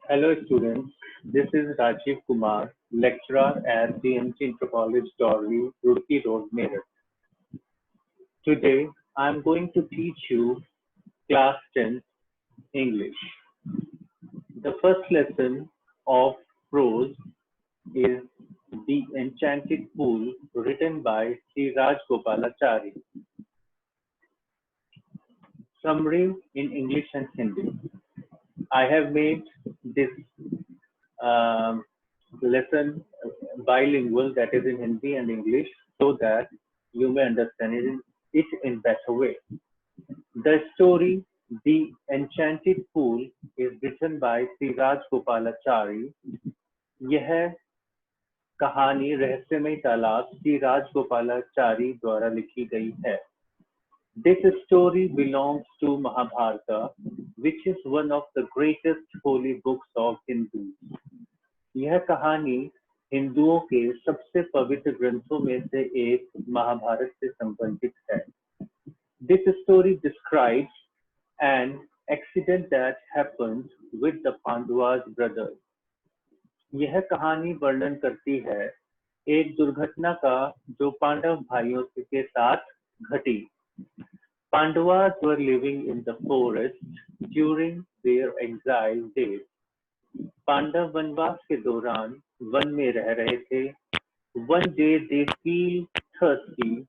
Hello students, this is Rajiv Kumar, lecturer at DMT Inter College Dorley, Roorkee Road, Meerut. Today I am going to teach you class 10 English. The first lesson of prose is The Enchanted Pool, written by Sri Raj Gopalachari. Summary in English and Hindi. I have made this um, lesson bilingual, that is in Hindi and English, so that you may understand it in better way. The story The Enchanted Pool is written by Sri Raj Gopalachari. यह कहानी रहस्यमय तालाब श्री राज गोपालाचारी द्वारा लिखी गई है. This story belongs to Mahabharata, which is one of the greatest holy books of Hindus. यह कहानी हिंदुओं के सबसे पवित्र ग्रंथों में से एक महाभारत से संबंधित है. This story describes an accident that happened with the Pandavas brothers. यह कहानी वर्णन करती है एक दुर्घटना का जो पांडव भाइयों के साथ घटी. Pandavas were living in the forest during their exile days. Pandav वनवास के दौरान वन में रह रहे थे. One day they feel thirsty.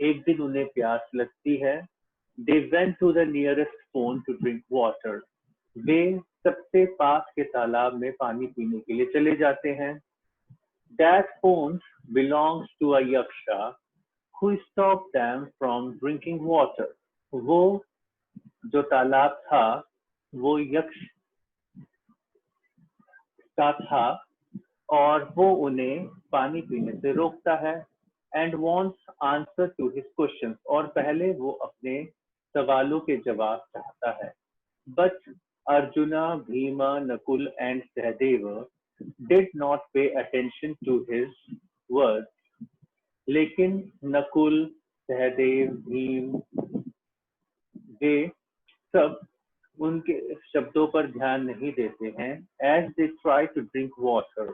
एक दिन उन्हें प्यास लगती है. They went to the nearest pond to drink water. वे सबसे पास के तालाब में पानी पीने के लिए चले जाते हैं. That pond belongs to a yaksha who stopped them from drinking water. वो जो तालाब था वो यक्ष का था और वो उन्हें पानी पीने से रोकता है. And wants answer to his questions. और पहले वो अपने सवालों के जवाब चाहता है. But Arjuna, Bhima, Nakul and Sahadeva did not pay attention to his words. लेकिन नकुल, सहदेव, भीम वे सब उनके शब्दों पर ध्यान नहीं देते हैं. As they try to drink water,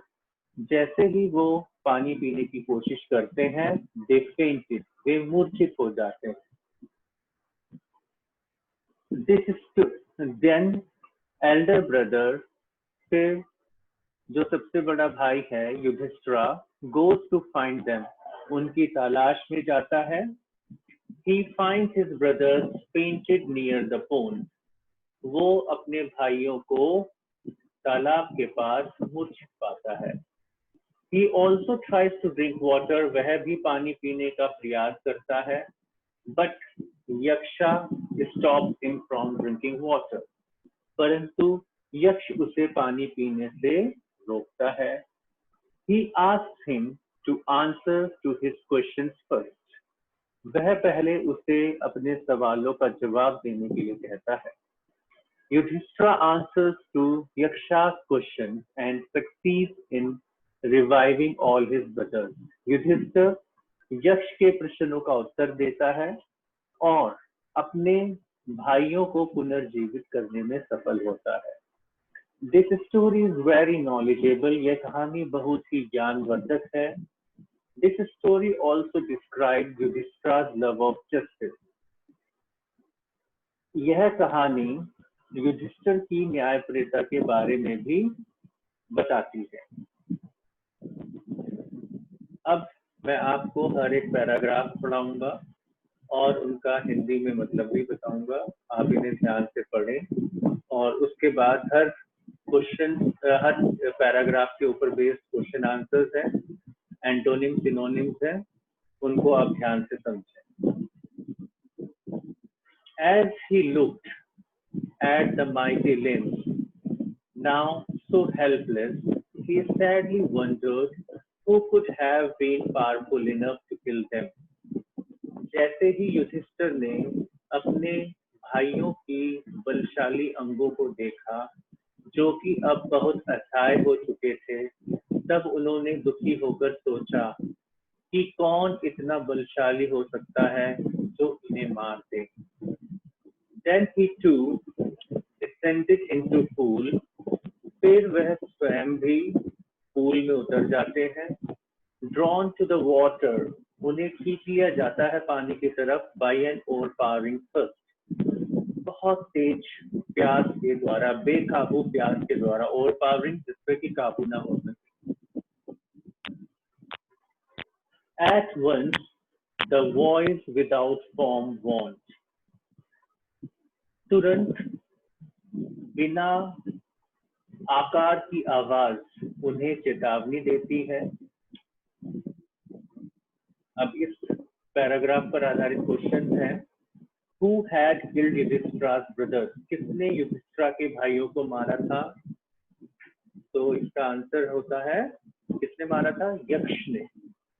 जैसे ही वो पानी पीने की कोशिश करते हैं, they fainted, वे मूर्छित हो जाते हैं. This is then elder brother, फिर जो सबसे बड़ा भाई है Yudhishthira goes to find them, उनकी तलाश में जाता है. He finds his brothers fainted near the pond. वो अपने भाइयों को तालाब के पास मूर्छित पाता है. He also tries to drink water. वह भी पानी पीने का प्रयास करता है. But Yaksha stops him from drinking water. परंतु यक्ष उसे पानी पीने से रोकता है. He asks him to answer to his questions first. वह पहले उसे अपने सवालों का जवाब देने के लिए कहता है. Yudhishthira answers to Yaksha's question and succeeds in reviving all his brothers. Yudhishthir यक्ष के प्रश्नों का उत्तर देता है और अपने भाइयों को पुनर्जीवित करने में सफल होता है. This story is very knowledgeable. यह कहानी बहुत ही ज्ञानवर्धक है. This story also describes Yudhishthira's love of justice. यह कहानी युधिष्ठिर की न्यायप्रियता के बारे में भी बताती है. अब मैं आपको हर एक पैराग्राफ पढ़ाऊंगा और उनका हिंदी में मतलब भी बताऊंगा. आप इन्हें ध्यान से पढ़ें और उसके बाद हर पैराग्राफ के ऊपर बेस्ड क्वेश्चन आंसर्स हैं, एंटोनिम सिनोनिम्स हैं, उनको आप ध्यान से समझें. As he looked at the mighty limbs, now so helpless, he sadly wondered who could have been powerful enough to kill them. जैसे ही युधिष्ठिर ने अपने भाइयों की बलशाली अंगों को देखा जो कि अब बहुत असहाय हो चुके थे, तब उन्होंने दुखी होकर सोचा कि कौन इतना बलशाली हो सकता है जो इन्हें मार दे. Then he too descended into pool फिर वह स्वयं भी पूल में उतर जाते हैं। ड्रॉन टू द वाटर, उन्हें खींच लिया जाता है पानी की तरफ बाय एन ओवरपावरिंग थर्स्ट, बहुत तेज प्यास के द्वारा, बेकाबू प्यास के द्वारा, ओवरपावरिंग जिसपे कि काबू ना हो सके। At once the voice without form warned, तुरंत बिना आकार की आवाज उन्हें चेतावनी देती है। अब इस पैराग्राफ पर आधारित क्वेश्चन है, Who had killed Yudhishthira's brothers? किसने युधिष्ठिरा के भाइयों को मारा था? तो इसका आंसर होता है, किसने मारा था? यक्ष ने।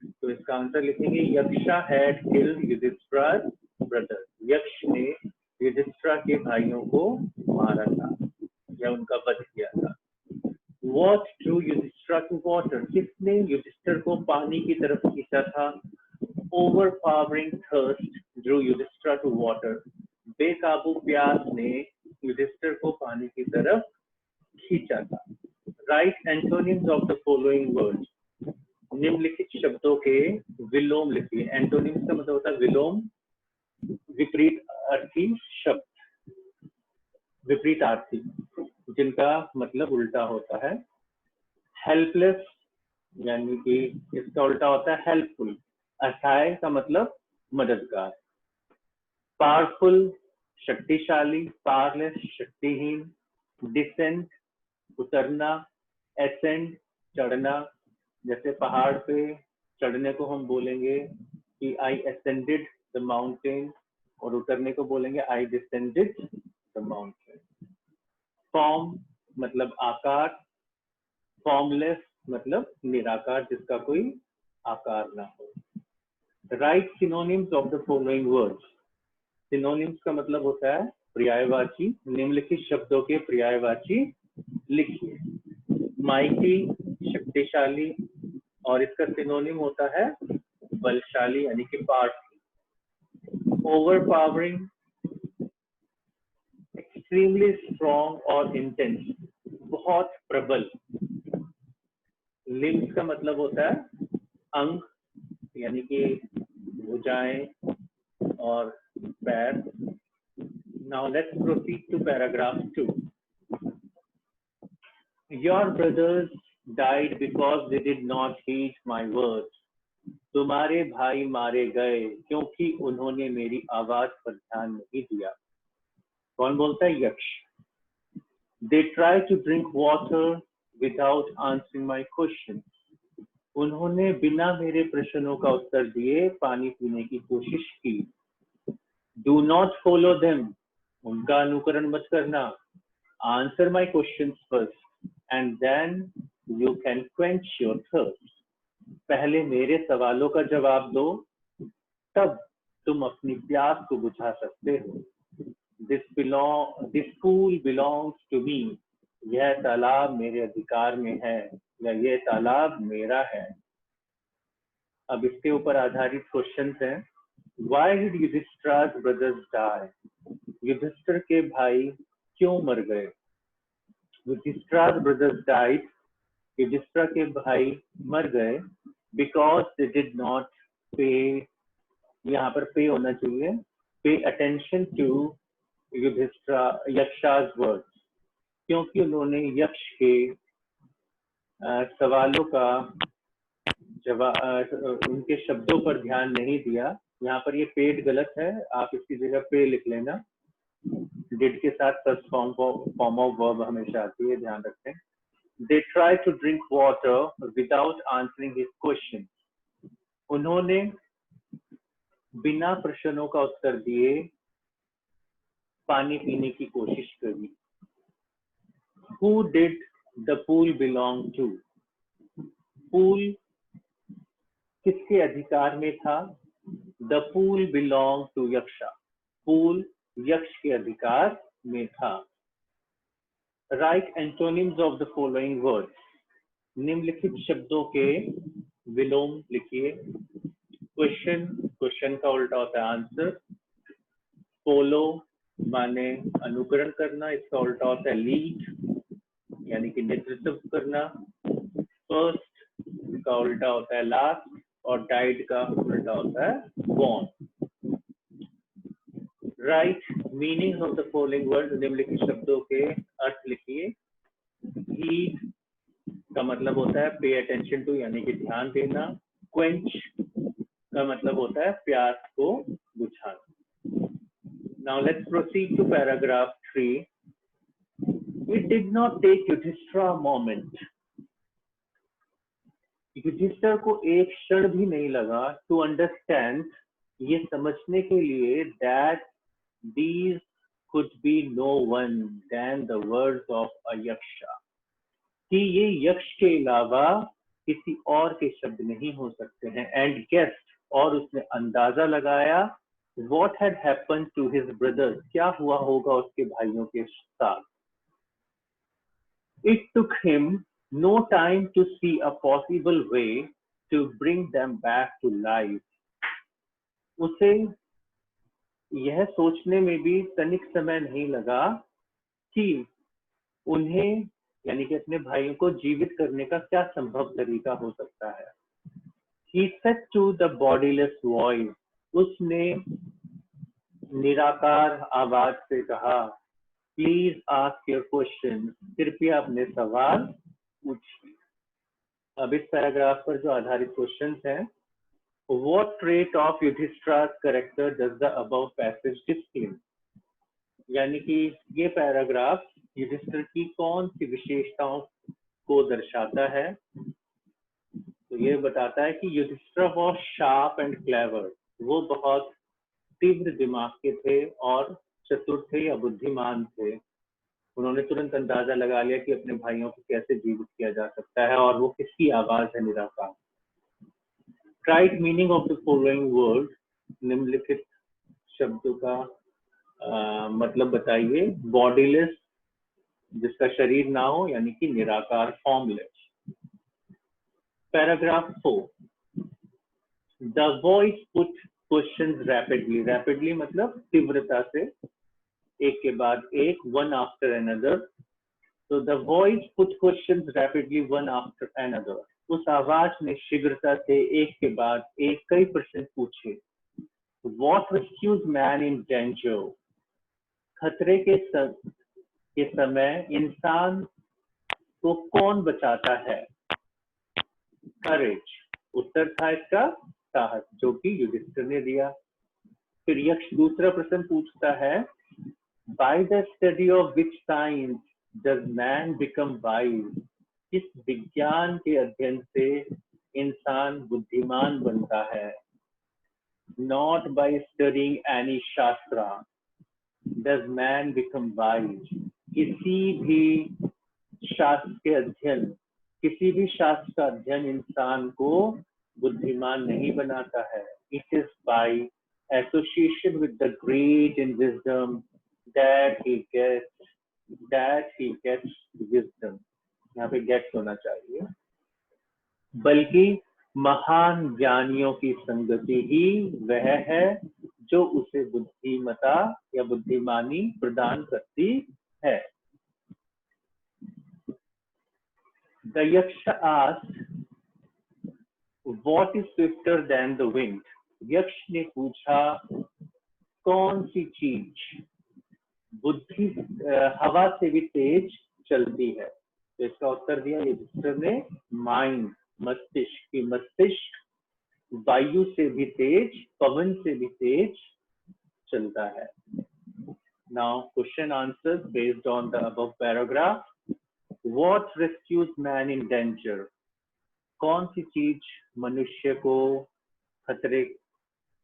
तो इसका आंसर लिखेंगे, यक्षा had killed Yudhishthira's brothers. यक्ष ने युधिष्ठिरा के भाइयों को मारा था या उनका वध किया था। What drew Yudhishthira to water? किसने युधिष्ठिर को पानी की तरफ खींचा था? Overpowering thirst drew Yudhishthira to water. बेकाबू प्यास ने युधिष्ठिर को पानी की तरफ खींचा था। Write antonyms of the following words. निम्नलिखित शब्दों के विलोम लिखिए। एंटोनिम्स का मतलब होता है विलोम, विपरीत अर्थी शब्द, विपरीतार्थी, जिनका मतलब उल्टा होता है। हेल्पलेस यानी कि इसका उल्टा होता है हेल्पफुल। असहाय का मतलब मददगार। पावरफुल शक्तिशाली, पावरलेस शक्तिहीन। डिसेंट उतरना, एसेंड चढ़ना, जैसे पहाड़ पे चढ़ने को हम बोलेंगे कि आई असेंडेड द माउंटेन, और उतरने को बोलेंगे आई डिसेंडेड द माउंटेन। फॉर्म मतलब आकार, फॉर्मलेस मतलब निराकार, जिसका कोई आकार ना हो। Right synonyms of the following words. Synonyms का मतलब होता है पर्यायवाची। निम्नलिखित शब्दों के पर्यायवाची लिखिए। माइटी शक्तिशाली, और इसका सिनोनिम होता है बलशाली यानी कि पावरफुल। ओवरपावरिंग एक्सट्रीमली स्ट्रॉन्ग और इंटेंस, बहुत प्रबल। लिम्स का मतलब होता है अंग यानी कि भुजाएं और पैर। Now let's proceed to paragraph 2. Your brothers died because they did not heed my words. तुम्हारे भाई मारे गए क्योंकि उन्होंने मेरी आवाज पर ध्यान नहीं दिया। कौन बोलता है? यक्ष। They tried to drink water without answering my questions. उन्होंने बिना मेरे प्रश्नों का उत्तर दिए पानी पीने की कोशिश की। Do not follow them. उनका अनुकरण मत करना। Answer my questions first, and then you can quench your thirst. पहले मेरे सवालों का जवाब दो, तब तुम अपनी प्यास को बुझा सकते हो। This pool belongs to me. यह तालाब मेरे अधिकार में है या यह तालाब मेरा है। अब इसके ऊपर आधारित क्वेश्चन है। Why did Yudhishthira's brothers die? Yudhishthir के भाई क्यों मर गए? Yudhishthira's brothers died. युधिष्ठिर के भाई मर गए because they did not pay, यहाँ पर pay होना चाहिए, pay attention to Yaksha's words, क्योंकि उन्होंने यक्ष के सवालों का जवाब, उनके शब्दों पर ध्यान नहीं दिया। यहाँ पर ये पेड गलत है, आप इसकी जगह पे लिख लेना। डिड के साथ फर्स्ट फॉर्म ऑफ वर्ब हमेशा आती है, ध्यान रखें। They tried to drink water without answering his question. उन्होंने बिना प्रश्नों का उत्तर दिए पानी पीने की कोशिश करी। Who did the pool belong to? Pool किसके अधिकार में था? The pool belonged to Yaksha. Pool यक्ष के अधिकार में था। Write antonyms of the following words. निम्नलिखित शब्दों के विलोम लिखिए। क्वेश्चन, क्वेश्चन का उल्टा होता है आंसर। फॉलो माने अनुकरण करना, इसका उल्टा होता है लीड। यानी कि नेतृत्व करना। फर्स्ट का उल्टा होता है लास्ट, और डाइड का उल्टा होता है born. Right meaning of the following word, निम्नलिखित शब्दों के अर्थ लिखिए। हीड का मतलब होता है पे अटेंशन टू, यानी कि ध्यान देना। क्वेंच का मतलब होता है प्यास को बुझाना। Now let's proceed to paragraph 3। It did not take Yudhishthira a moment. Yudhishthira को एक क्षण भी नहीं लगा टू अंडरस्टैंड, ये समझने के लिए, that these could be no one than the words of a yaksha, कि ये यक्ष के अलावा किसी और के शब्द नहीं हो सकते हैं। एंड गेस्ट, और उसने अंदाजा लगाया, what had happened to his brothers, क्या हुआ होगा उसके भाइयों के साथ। It took him no time to see a possible way to bring them back to life. उसे यह सोचने में भी तनिक समय नहीं लगा कि उन्हें, यानी कि अपने भाइयों को जीवित करने का क्या संभव तरीका हो सकता है। He said to the bodiless voice, उसने निराकार आवाज से कहा, प्लीज आस्क योर क्वेश्चन, कृपया अपने सवाल पूछिए। अब इस पैराग्राफ पर जो आधारित क्वेश्चंस हैं, what trait of Yudhishthira's character does the above passage display, यानी कि ये पैराग्राफ युधिष्ठिर की कौन सी विशेषताओं को दर्शाता है। तो ये बताता है कि Yudhishthira was sharp and clever, वो बहुत तीव्र दिमाग के थे और चतुर थे या बुद्धिमान थे। उन्होंने तुरंत अंदाजा लगा लिया कि अपने भाइयों को कैसे जीवित किया जा सकता है, और वो किसकी आवाज है, निराकार। Right meaning of the following word, निम्नलिखित शब्दों का मतलब बताइए। बॉडीलेस, जिसका शरीर ना हो, यानी कि निराकार, formless. Paragraph 4, the voice put questions rapidly, rapidly मतलब तीव्रता से, एक के बाद एक, वन आफ्टर अनदर। तो the voice put questions rapidly one after another, उस आवाज ने शीघ्रता से एक के बाद एक कई प्रश्न पूछे। What rescues man in danger, खतरे के समय इंसान को कौन बचाता है। करेज, उत्तर था इसका साहस, जो कि युधिष्ठिर ने दिया। फिर यक्ष दूसरा प्रश्न पूछता है, by the study of which science does man become wise, किस विज्ञान के अध्ययन से इंसान बुद्धिमान बनता है। Not by studying any shastra does man become wise, किसी भी शास्त्र के अध्ययन, किसी भी शास्त्र का अध्ययन इंसान को बुद्धिमान नहीं बनाता है। It is by association with the great in wisdom that he gets wisdom, यहाँ पे gets होना चाहिए। बल्कि महान ज्ञानियों की संगति ही वह है जो उसे बुद्धिमता या बुद्धिमानी प्रदान करती है। The yaksha asked, what is swifter than the wind? यक्ष ने पूछा, कौन सी चीज बुद्धि हवा से भी तेज चलती है। तो इसका उत्तर दिया युधिष्ठिर ने, माइंड, मस्तिष्क, की मस्तिष्क वायु से भी तेज, पवन से भी तेज चलता है। Now question answer based on the above paragraph. What rescues man in danger, कौन सी चीज मनुष्य को खतरे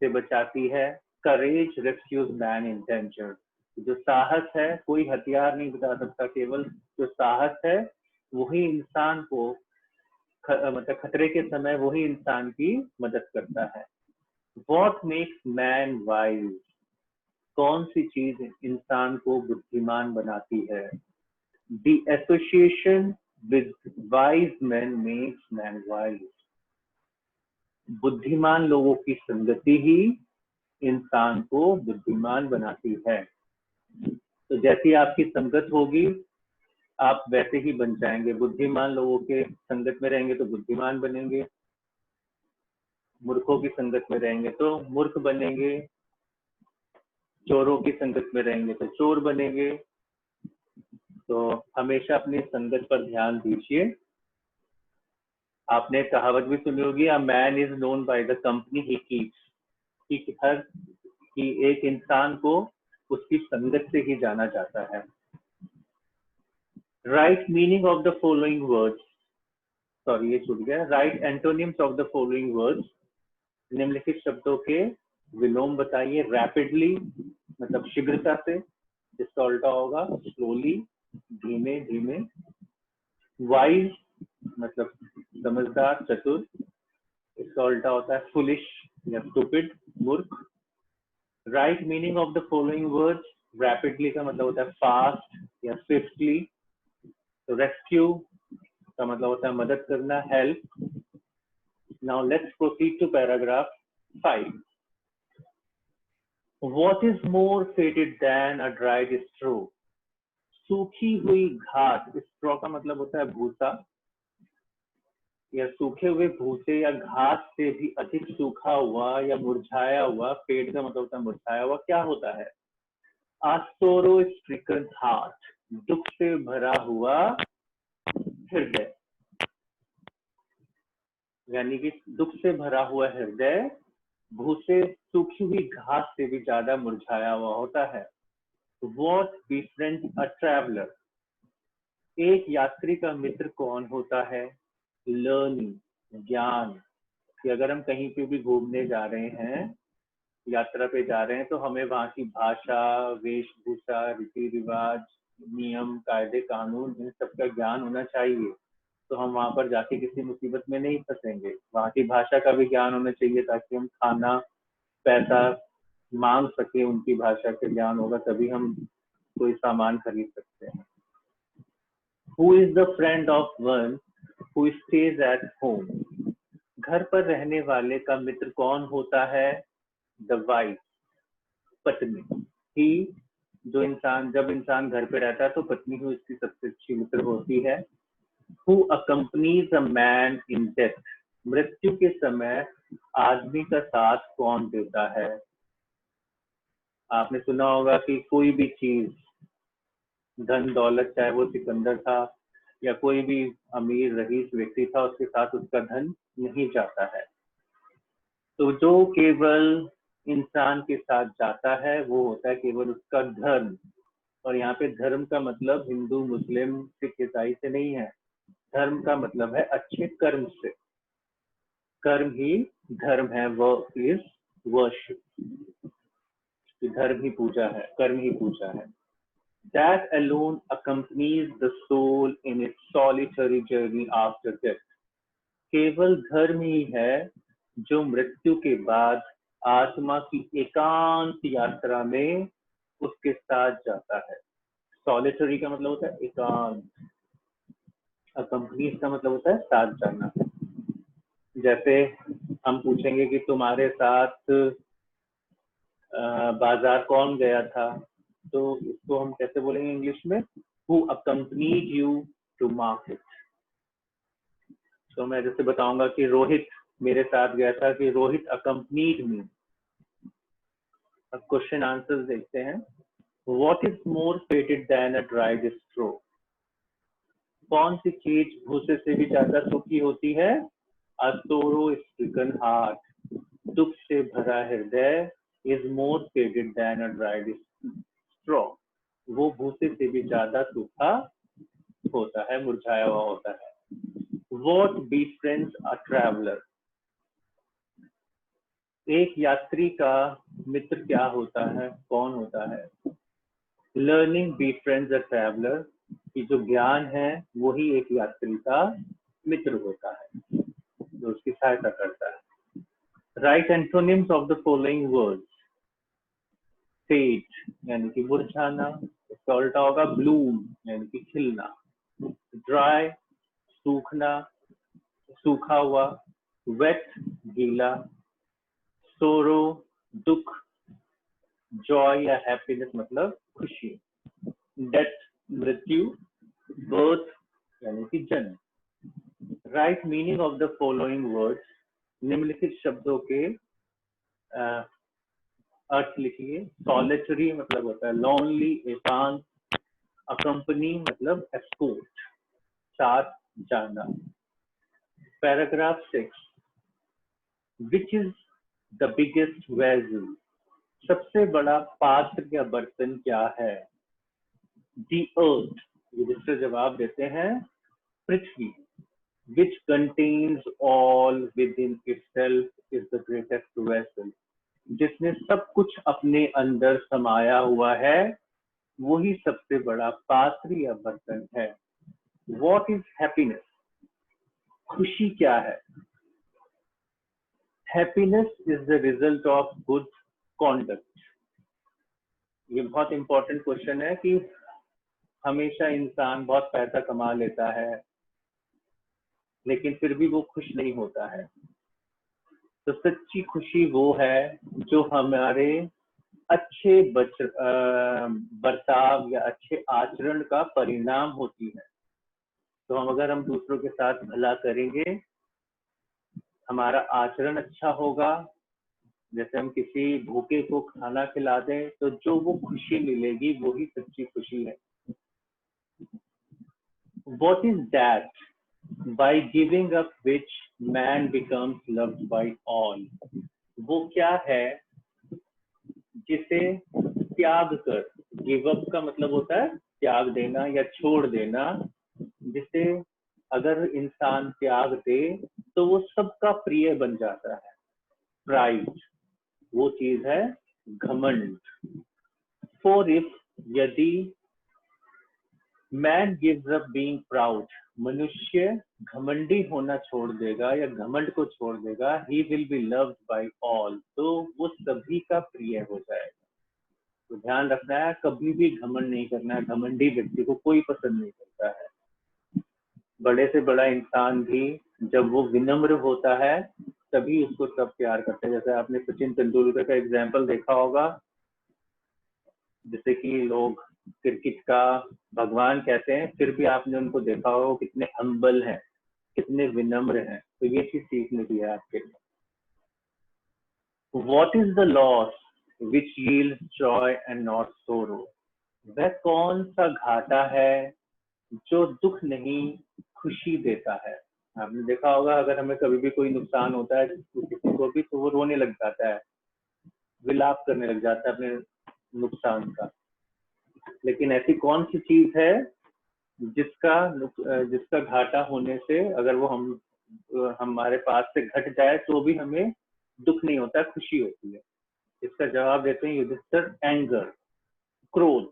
से बचाती है। करेज रेस्क्यूज मैन इन डेंजर, जो साहस है कोई हथियार नहीं बचा सकता, केवल जो साहस है वही इंसान को मतलब खतरे के समय वही इंसान की मदद करता है। What makes man wise, कौन सी चीज इंसान को बुद्धिमान बनाती है। The association with wise men makes man wise, बुद्धिमान लोगों की संगति ही इंसान को बुद्धिमान बनाती है। तो जैसी आपकी संगत होगी आप वैसे ही बन जाएंगे। बुद्धिमान लोगों के संगत में रहेंगे तो बुद्धिमान बनेंगे, मूर्खों की संगत में रहेंगे तो मूर्ख बनेंगे, चोरों की संगत में रहेंगे तो चोर बनेंगे। तो हमेशा अपनी संगत पर ध्यान दीजिए। आपने कहावत भी सुनी होगी, a man is known by the company he keeps, कि एक इंसान को उसकी संगत से ही जाना जाता है। Right meaning of the following words, sorry ये छूट गया। Right antonyms of the following words, निम्नलिखित शब्दों के विलोम बताइए। रैपिडली मतलब शीघ्रता से, जिसका उल्टा होगा स्लोली, धीमे धीमे। वाइज मतलब समझदार, चतुर, इसका उल्टा होता है फुलिश या स्टूपिड, मूर्ख। Right meaning of the following words, rapidly का मतलब होता है फास्ट या स्विफ्टली। तो रेस्क्यू का मतलब होता है मदद करना, help. Now let's proceed to paragraph 5। What is more fated than a dried straw? सूखी हुई घास, स्ट्रॉ का मतलब होता है भूसा, या सूखे हुए भूसे या घास से भी अधिक सूखा हुआ या मुरझाया हुआ, पेड़ का मतलब होता है मुरझाया हुआ, क्या होता है? A sorrow stricken heart, दुख से भरा हुआ हृदय, यानी कि दुख से भरा हुआ हृदय भूसे सूखी हुई घास से भी ज्यादा मुरझाया हुआ होता है। What befriends a traveler? एक यात्री का मित्र कौन होता है? लर्निंग, ज्ञान। कि अगर हम कहीं पे भी घूमने जा रहे हैं, यात्रा पे जा रहे हैं, तो हमें वहाँ की भाषा, वेशभूषा, रीति रिवाज, नियम, कायदे, कानून, इन सबका ज्ञान होना चाहिए। तो हम वहाँ पर जाके किसी मुसीबत में नहीं फंसेंगे। वहाँ की भाषा का भी ज्ञान होना चाहिए ताकि हम खाना, पैसा मांग सके, उनकी भाषा का ज्ञान होगा तभी हम कोई सामान खरीद सकते हैं। Who is the friend of one who stays at home? घर पर रहने वाले का मित्र कौन होता है? The wife, पत्नी। ही, जब इंसान घर पे रहता है तो पत्नी ही उसकी सबसे अच्छी मित्र होती है। Who accompanies a man in death? मृत्यु के समय आदमी का साथ कौन देता है? आपने सुना होगा कि कोई भी चीज, धन दौलत, चाहे वो सिकंदर था या कोई भी अमीर रईस व्यक्ति था, उसके साथ उसका धन नहीं जाता है। तो जो केवल इंसान के साथ जाता है वो होता है केवल उसका धर्म। और यहाँ पे धर्म का मतलब हिंदू, मुस्लिम, सिख, ईसाई से नहीं है। धर्म का मतलब है अच्छे कर्म से। कर्म ही धर्म है, वर्क इज वर्शिप। धर्म ही पूजा है, कर्म ही पूजा है। That alone accompanies the soul in its solitary journey after death. केवल धर्म ही है जो मृत्यु के बाद आत्मा की एकांत यात्रा में उसके साथ जाता है। सॉलिटरी का मतलब होता है एकांत, अकम्पनीज का मतलब होता है साथ जाना। जैसे हम पूछेंगे कि तुम्हारे साथ बाजार कौन गया था, तो इसको हम कैसे बोलेंगे इंग्लिश में? Who accompanied you to market? तो मैं जैसे बताऊंगा कि रोहित मेरे साथ गया था, कि रोहित accompanied me। अब क्वेश्चन आंसर्स देखते हैं। What is more fated than a dried straw? कौन सी चीज भूसे से भी ज्यादा सूखी होती है? A sorrow stricken heart, दुख से भरा हृदय is more fated than a dried straw, वो भूसे से भी ज्यादा सूखा होता है, मुरझाया हुआ होता है। What befriends a traveler? एक यात्री का मित्र क्या होता है, कौन होता है? Learning befriends a traveler, कि जो ज्ञान है वही एक यात्री का मित्र होता है, जो उसकी सहायता करता है। Write antonyms of the following words. Fade यानी कि मुरझाना, इसका उल्टा होगा bloom यानी कि खिलना। Dry सूखना, सूखा हुआ। Wet गीला। Sorrow दुख। Joy या happiness मतलब खुशी। Death मृत्यु। बर्थ यानी कि जन्म। Right meaning of the following words, निम्नलिखित शब्दों के अर्थ लिखिए। सॉलिटरी मतलब होता है लॉनली, एकांत। अकंपनी मतलब एस्कॉर्ट, साथ जाना। Paragraph 6, which is the biggest vessel, सबसे बड़ा पात्र या बर्तन क्या है। दी अर्थ, युधिष्ठिर जवाब देते हैं पृथ्वी। which contains all within itself is the greatest vessel, जिसने सब कुछ अपने अंदर समाया हुआ है वही सबसे बड़ा पात्र या बर्तन है। What is happiness, खुशी क्या है। Happiness is the result of good conduct। ये बहुत इंपॉर्टेंट क्वेश्चन है कि हमेशा इंसान बहुत पैसा कमा लेता है लेकिन फिर भी वो खुश नहीं होता है। तो सच्ची खुशी वो है जो हमारे अच्छे बर्ताव या अच्छे आचरण का परिणाम होती है। तो अगर हम दूसरों के साथ भला करेंगे, हमारा आचरण अच्छा होगा, जैसे हम किसी भूखे को खाना खिला दें तो जो वो खुशी मिलेगी वो ही सच्ची खुशी है। What is that by giving up which man becomes loved by all, वो क्या है जिसे त्याग कर, गिव अप का मतलब होता है त्याग देना या छोड़ देना, जिसे अगर इंसान त्याग दे तो वो सबका प्रिय बन जाता है। प्राइड, वो चीज है घमंड। फॉर इफ, यदि man gives up being proud, मनुष्य घमंडी होना छोड़ देगा या घमंड को छोड़ देगा, he will be loved by all, तो वो सभी का प्रिय हो जाएगा। तो ध्यान रखना है, कभी भी घमंड नहीं करना है। घमंडी व्यक्ति को कोई पसंद नहीं करता है। बड़े से बड़ा इंसान भी जब वो विनम्र होता है तभी उसको सब प्यार करते हैं। जैसे आपने सचिन तेंदुलकर का एग्जाम्पल देखा होगा, जैसे कि लोग क्रिकेट का भगवान कहते हैं, फिर भी आपने उनको देखा हो कितने हम्बल हैं, कितने विनम्र हैं। तो ये चीज सीखने की है आपके लिए। What is the loss which yields joy and not sorrow, वह कौन सा घाटा है जो दुख नहीं खुशी देता है। आपने देखा होगा अगर हमें कभी भी कोई नुकसान होता है किसी को भी, तो वो रोने लग जाता है, विलाप करने लग जाता है अपने नुकसान का। लेकिन ऐसी कौन सी चीज है जिसका घाटा होने से अगर वो हमारे पास से घट जाए तो भी हमें दुख नहीं होता, खुशी होती है। इसका जवाब देते हैं युधिष्ठिर, एंगर, क्रोध।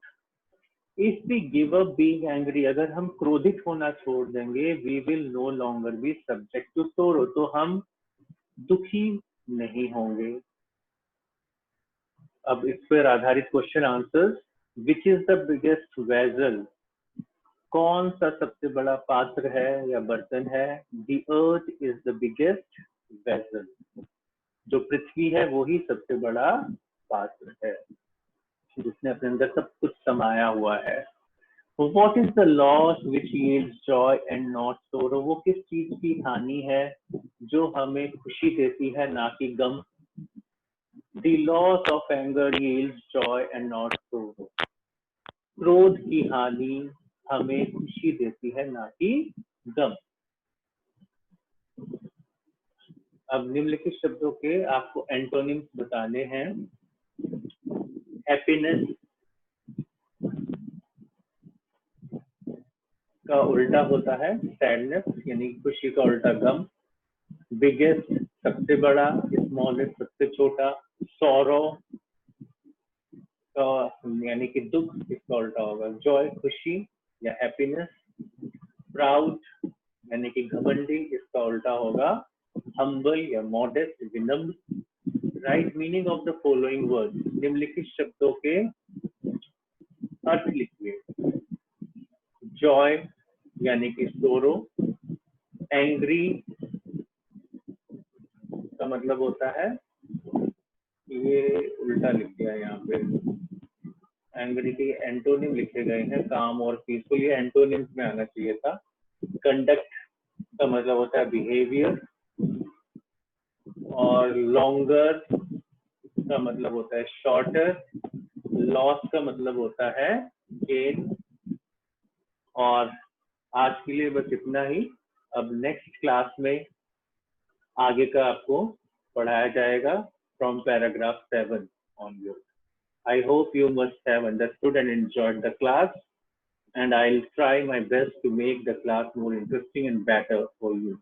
If we give up being angry, अगर हम क्रोधित होना छोड़ देंगे, we will no longer be subject to sorrow, तो हम दुखी नहीं होंगे। अब इस पर आधारित question answers. Which is the biggest vessel, कौन सा सबसे बड़ा पात्र है या बर्तन है। The earth is the biggest vessel, जो पृथ्वी है वो ही सबसे बड़ा पात्र है जिसने अपने अंदर सब कुछ समाया हुआ है। What is the loss which yields joy and not sorrow, वो किस चीज की हानि है जो हमें खुशी देती है ना कि गम। The loss of anger yields joy and not sorrow, क्रोध की हानि हमें खुशी देती है ना कि गम। अब निम्नलिखित शब्दों के आपको एंटोनिम्स बताने हैं। हैप्पीनेस का उल्टा होता है सैडनेस, यानी खुशी का उल्टा गम। बिगेस्ट सबसे बड़ा, स्मॉलेस्ट सबसे छोटा। सॉरो का यानी कि दुख, इसका उल्टा होगा जॉय, खुशी या हैप्पीनेस। प्राउड यानी कि घमंडी, इसका उल्टा होगा हम्बल या मॉडेस्ट, विनम्र। Right meaning of the following word, निम्नलिखित शब्दों के अर्थ लिखिए। जॉय यानी कि सोरो, एंग्री का मतलब होता है, ये उल्टा लिख दिया यहाँ पे, एंग्जाइटी एंटोनिम लिखे गए हैं, काम और पीसफुल, ये एंटोनिम्स में आना चाहिए था। कंडक्ट का मतलब होता है बिहेवियर, और लॉन्गर का मतलब होता है शॉर्टर, लॉस का मतलब होता है गेन। और आज के लिए बस इतना ही। अब नेक्स्ट क्लास में आगे का आपको पढ़ाया जाएगा from paragraph 7 onwards. I hope you must have understood and enjoyed the class, and I'll try my best to make the class more interesting and better for you.